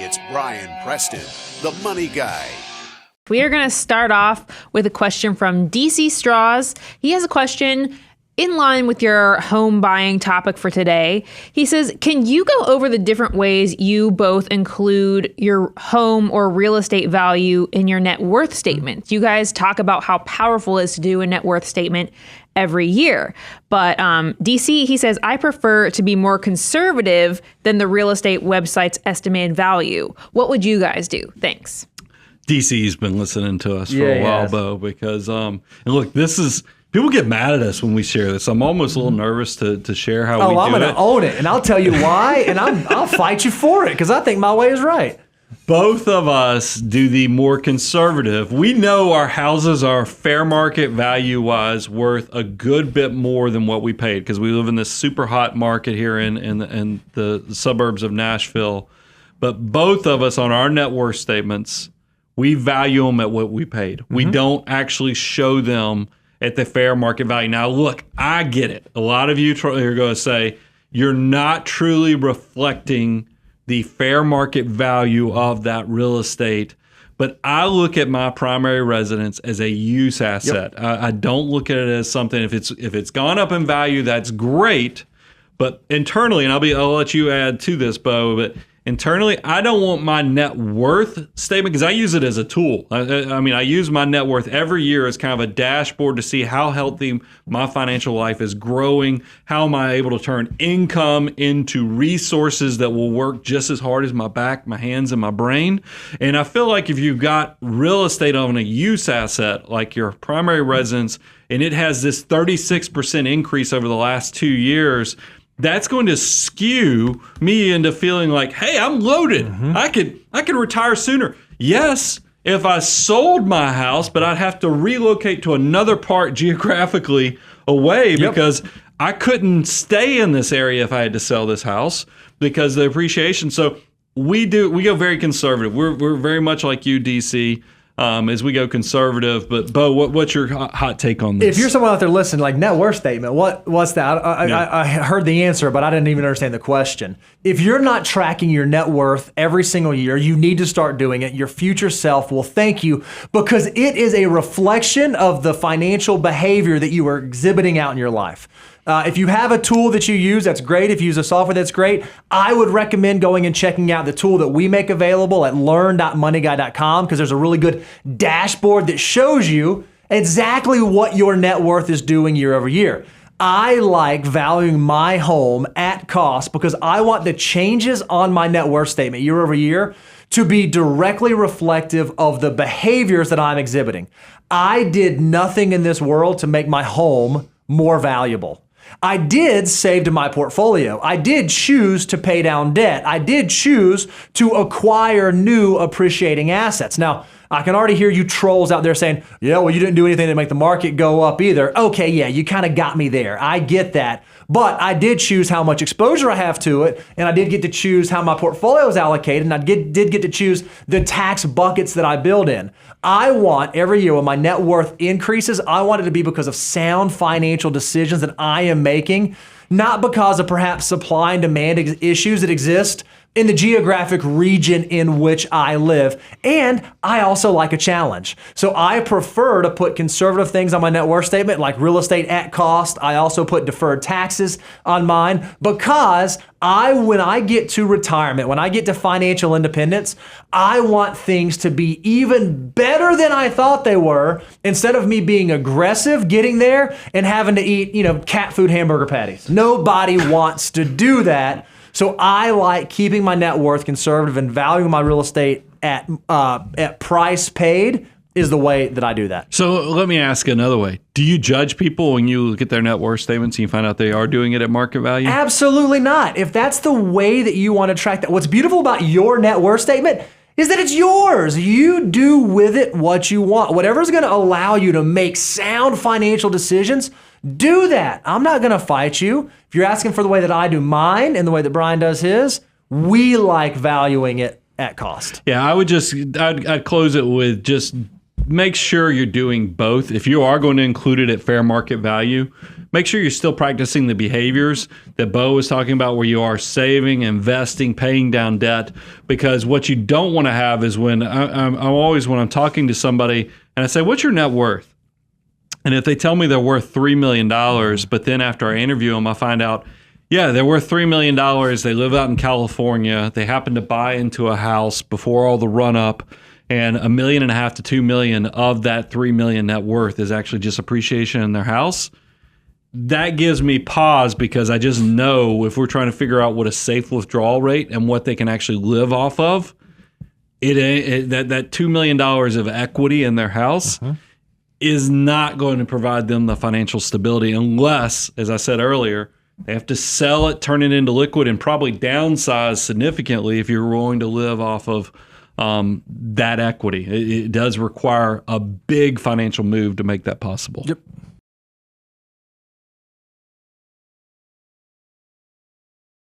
It's Brian Preston, the Money Guy. We are going to start off with a question from DC Straws. He has a question in line with your home buying topic for today. He says, can you go over the different ways you both include your home or real estate value in your net worth statement? You guys talk about how powerful it is to do a net worth statement every year. But DC, he says, I prefer to be more conservative than the real estate website's estimated value. What would you guys do? Thanks. DC's been listening to us for a while, Bo, because, and look, this is, people get mad at us when we share this. I'm almost a little nervous to share how we do it. Oh, I'm going to own it, and I'll tell you why, and I'll fight you for it, because I think my way is right. Both of us do the more conservative. We know our houses are fair market value-wise worth a good bit more than what we paid, because we live in this super hot market here in the suburbs of Nashville. But both of us on our net worth statements, we value them at what we paid. We don't actually show them at the fair market value. Now, look, I get it. A lot of you are going to say, you're not truly reflecting the fair market value of that real estate. But I look at my primary residence as a use asset. Yep. I don't look at it as something, if it's gone up in value, that's great. But internally, and I'll let you add to this, Bo, but internally, I don't want my net worth statement, because I use it as a tool. I mean, I use my net worth every year as kind of a dashboard to see how healthy my financial life is growing. How am I able to turn income into resources that will work just as hard as my back, my hands, and my brain? And I feel like if you've got real estate on a use asset, like your primary residence, and it has this 36% increase over the last 2 years, that's going to skew me into feeling like, hey, I'm loaded. I could retire sooner. Yes, if I sold my house, but I'd have to relocate to another part geographically away because I couldn't stay in this area if I had to sell this house because of the appreciation. So we go very conservative. We're very much like you, DC. As we go conservative. But Bo, what's your hot take on this? If you're someone out there listening, like net worth statement, what's that? I heard the answer, but I didn't even understand the question. If you're not tracking your net worth every single year, you need to start doing it. Your future self will thank you, because it is a reflection of the financial behavior that you are exhibiting out in your life. If you have a tool that you use, that's great. If you use a software, that's great. I would recommend going and checking out the tool that we make available at learn.moneyguy.com, because there's a really good dashboard that shows you exactly what your net worth is doing year over year. I like valuing my home at cost because I want the changes on my net worth statement year over year to be directly reflective of the behaviors that I'm exhibiting. I did nothing in this world to make my home more valuable. I did save to my portfolio. I did choose to pay down debt. I did choose to acquire new appreciating assets. Now, I can already hear you trolls out there saying, yeah, well, you didn't do anything to make the market go up either. Okay, yeah, you kind of got me there. I get that. But I did choose how much exposure I have to it, and I did get to choose how my portfolio is allocated, and I did get to choose the tax buckets that I build in. I want every year when my net worth increases, I want it to be because of sound financial decisions that I am making, not because of perhaps supply and demand issues that exist in the geographic region in which I live. And I also like a challenge. So I prefer to put conservative things on my net worth statement, like real estate at cost. I also put deferred taxes on mine, because when I get to retirement, when I get to financial independence, I want things to be even better than I thought they were, instead of me being aggressive getting there and having to eat, cat food hamburger patties. Nobody wants to do that. So I like keeping my net worth conservative, and valuing my real estate at price paid is the way that I do that. So let me ask another way. Do you judge people when you look at their net worth statements and you find out they are doing it at market value? Absolutely not. If that's the way that you want to track that, what's beautiful about your net worth statement is that it's yours. You do with it what you want. Whatever's going to allow you to make sound financial decisions, do that. I'm not going to fight you. If you're asking for the way that I do mine and the way that Brian does his, we like valuing it at cost. Yeah, I'd close it with just make sure you're doing both. If you are going to include it at fair market value, make sure you're still practicing the behaviors that Bo was talking about, where you are saving, investing, paying down debt. Because what you don't want to have is when I'm talking to somebody and I say, what's your net worth? And if they tell me they're worth $3 million, but then after I interview them, I find out, yeah, they're worth $3 million. They live out in California. They happen to buy into a house before all the run up, and $1.5 million to $2 million of that $3 million net worth is actually just appreciation in their house. That gives me pause, because I just know if we're trying to figure out what a safe withdrawal rate and what they can actually live off of, that $2 million of equity in their house is not going to provide them the financial stability unless, as I said earlier, they have to sell it, turn it into liquid, and probably downsize significantly if you're willing to live off of that equity. It does require a big financial move to make that possible. Yep.